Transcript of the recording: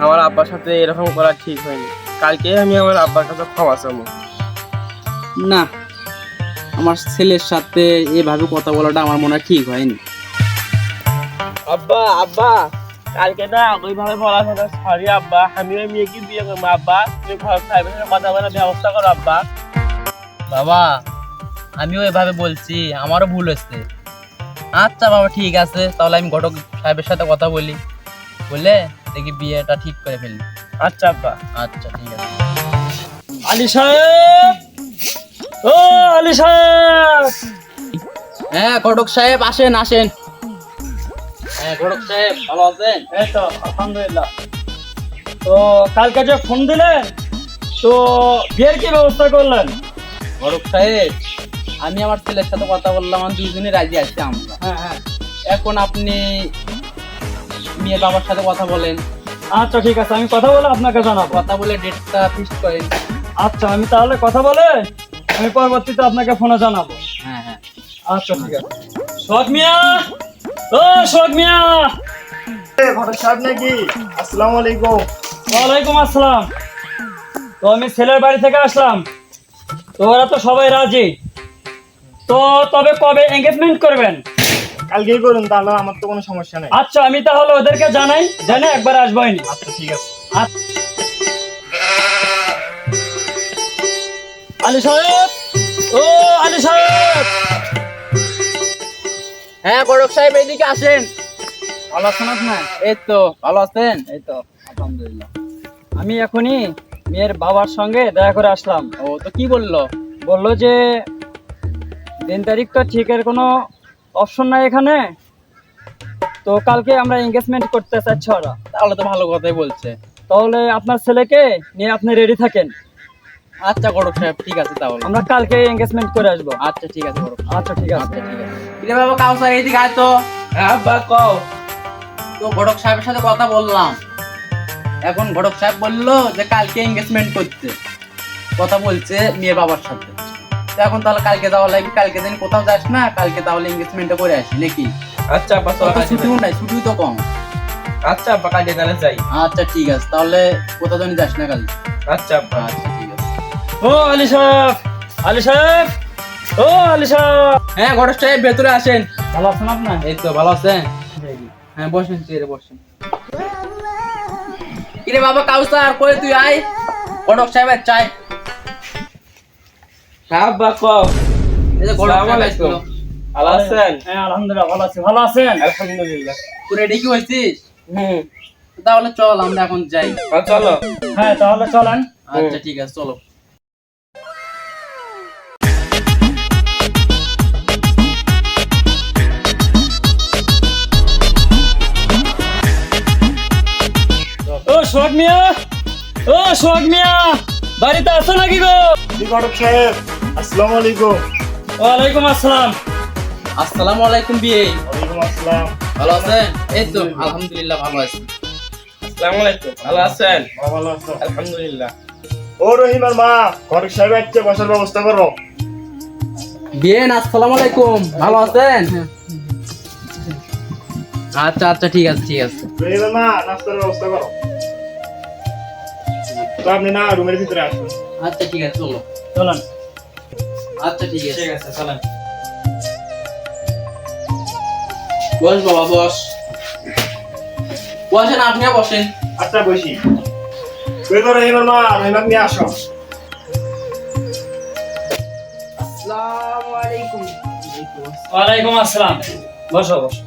আমার আব্বার সাথে এরকম করা ঠিক হয়নি। কালকে আমি আমার আব্বার কাছে ক্ষমা চাবো। না, আমার ছেলের সাথে এভাবে কথা বলাটা আমার মনে হয় ঠিক হয়নি। আব্বা আব্বা কালকে না ওইভাবে বলা কথা, সরি আব্বা, আমি ওই মেয়েকে বিয়ে করবো। আব্বা তুমি ঘর সাহেবের সাথে কথা বলার ব্যবস্থা করো আব্বা। বাবা, আমিও এভাবে বলছি, আমারও ভুল হচ্ছে। আচ্ছা বাবা, ঠিক আছে, তাহলে আমি ঘটক সাহেবের সাথে কথা বলি, বলে দেখি বিয়েটা ঠিক করে ফেলি। আচ্ছা আব্বা। আচ্ছা ঠিক আছে। আলী সাহেব, ও আলী সাহেব। হ্যাঁ ঘটক সাহেব, আসেন আসেন। হ্যাঁ ঘটক সাহেব, ভালো আছেন? এই তো আলহামদুলিল্লাহ। তো কালকে যে ফোন দিলেন, তো বিয়ের কি ব্যবস্থা করলেন? ঘটক সাহেব, আমি আমার ছেলের সাথে কথা বললাম, আমার দুজনে রাজি আছি আমরা। হ্যাঁ হ্যাঁ। এখন আপনি মেয়ের বাবার সাথে কথা বলেন, আচ্ছা ঠিক আছে, আমি কথা বলে আপনাকে জানাবো। কথা বলে ডেটটা ফিক্সড করেন। আচ্ছা আমি তাহলে কথা বলে আমি পরবর্তীতে আপনাকে ফোনে জানাবো। হ্যাঁ হ্যাঁ। আচ্ছা ঠিক আছে। সোহাগ মিয়া, ও সোহাগ মিয়া। ঘটক সাহেব নাকি? আসসালামু আলাইকুম। ওয়ালাইকুম আসসালাম। তো আমি ছেলের বাড়ি থেকে আসলাম, তো ওরা তো সবাই রাজি। তো তবে কবে এঙ্গেজমেন্ট করবেন? কালকেই করুন, তাহলে আমার তো কোনো সমস্যা নেই। আচ্ছা আমি তাহলে ওদেরকে জানাই, জানে একবার আসবোই। আচ্ছা ঠিক আছে। আলী সাহেব, ও আলী সাহেব। হ্যাঁ ঘটক সাহেব, এইদিকে আসেন। ভালো আছেন আপনি? এই তো ভালো আছেন? এই তো আলহামদুলিল্লাহ। আমি এখনই মেয়ের বাবার সঙ্গে দেখা করে আসলাম। ও তো কি বললো? বললো যে দিন তারিখ তো ঠিকের কোনো অপশন নাই এখানে, তো কালকে আমরা এঙ্গেজমেন্ট করতে চাচ্ছি ওরা। তাহলে তো ভালো কথাই বলছে। তাহলে আপনার ছেলেকে নিয়ে আপনি রেডি থাকেন, আচ্ছা ঘটক সাহেব, ঠিক আছে, তাহলে আমরা কালকে এঙ্গেজমেন্ট করে আসবো। আচ্ছা ঠিক আছে ঘটক সাহেব। আচ্ছা ঠিক আছে। আচ্ছা ঠিক আছে। কিরে বাবা কাউসার, এইদিকে আয় তো। হ্যাঁ আব্বা কও। তো ঘটক সাহেবের সাথে কথা বললাম, এখন ঘটক সাহেব বললো যে কালকে এঙ্গেজমেন্ট করতে কথা বলছে মেয়ের বাবার সাথে। তো এখন তাহলে কালকে যাওয়া লাগবে, কালকে দিন কোথাও যাস না, কালকে তাহলে এঙ্গেজমেন্টটা করে আসি নাকি? আচ্ছা আব্বা তো ছুটিও নাই, ছুটিও তো কম। আচ্ছা আব্বা কালকে তাহলে যাই। আচ্ছা ঠিক আছে, তাহলে কোথাও যেন যাস না কালকে। আচ্ছা আব্বা। আচ্ছা ঠিক আছে। ও আলী সাহেব, আলী সাহেব, ও আলী সাহেব। হ্যাঁ ঘটক সাহেব, ভেতরে আসেন। ভালো আছেন আপনি? এই তো ভালো আছেন। হ্যাঁ বসেন, চেয়ারে বসেন। কিরে বাবা কাউসার, কই তুই আয়, ঘটক সাহেবের চাই। হ্যাঁ আব্বা কও। এই যে ঘটক সাহেব আসলো। ভালো আছেন? হ্যাঁ আলহামদুলিল্লাহ ভালো আছি। ভালো আছেন? আলহামদুলিল্লাহ। তুই রেডি কি হয়েছিস? হুম। তাহলে চল আমরা এখন যাই। চলো। হ্যাঁ তাহলে চলেন। আচ্ছা ঠিক আছে, চলো। ও সোহাগ মিয়া, ও সোহাগ মিয়া, বাড়িতে আছো নাকি গো? জি ঘটক সাহেব, আসসালামু আলাইকুম। ওয়ালাইকুম আসসালাম। আসসালামু আলাইকুম বিয়ে। ওয়ালাইকুম আসসালাম। ভালো আছেন? এই তো আলহামদুলিল্লাহ ভালো আছি। আসসালামু আলাইকুম। ভালো আছেন? ভালো আছো? আলহামদুলিল্লাহ। ও রহিমার মা, ঘটক সাহেব আসছে, বসার ব্যবস্থা করো। বিয়ে, আসসালামু আলাইকুম, ভালো আছেন? আচ্ছা আচ্ছা ঠিক আছে ঠিক আছে। রহিমার মা, নাস্তার ব্যবস্থা করো। তো আপনি না রুমের ভিতরে আসুন। আচ্ছা ঠিক আছে, চলো। চলেন। আচ্ছা ঠিক আছে। ঠিক আছে চলেন। বস বাবা বস। বসেন, আপনিও বসেন। আচ্ছা বসি। তুই তো রহিমার মা, রহিমাকে নিয়ে আসো। আসসালামু আলাইকুম। ওয়ালাইকুম আসসালাম। বসো বসো।